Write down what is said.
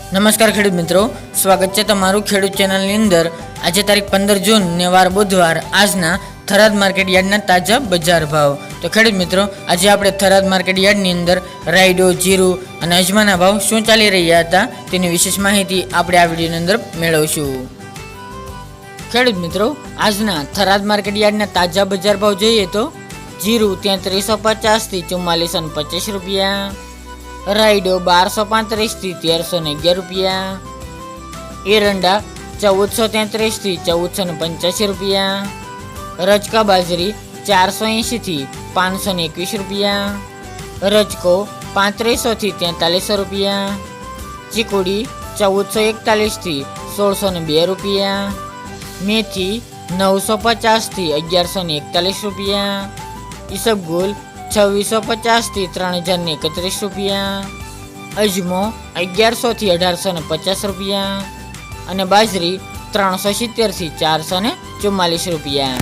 નમસ્કાર ખેડૂત મિત્રો, સ્વાગત છે તમારું ખેડૂત ચેનલની અંદર। આજે તારીખ 15 જૂન ને વાર બુધવાર, આજના થરાદ માર્કેટ યાર્ડના તાજા બજાર ભાવ। તો ખેડૂત મિત્રો, આજે આપણે થરાદ માર્કેટ યાર્ડની અંદર રાયડો, જીરું અને અજમાના ભાવ શું ચાલી રહ્યા હતા તેની વિશેષ માહિતી આપણે આ વિડીયોની અંદર મેળવશું। ખેડૂત મિત્રો, આજના થરાદ માર્કેટ યાર્ડના તાજા બજાર ભાવ જોઈએ તો જીરું 3350 થી 4425 રૂપિયા, રાયડો 1235 થી 1311 રૂપિયા, એરંડા 1433 થી 1485 રૂપિયા, રજકા બાજરી 480 થી 521 રૂપિયા, રજકો 3500 થી 4300 રૂપિયા, ચીકુડી 1441 થી 1602 રૂપિયા, મેથી 950 થી 1141 રૂપિયા, ઈસબગુલ 2650 થી 3031 રૂપિયા, અજમો 1100 થી 1850 રૂપિયા અને બાજરી 370 થી 444 રૂપિયા।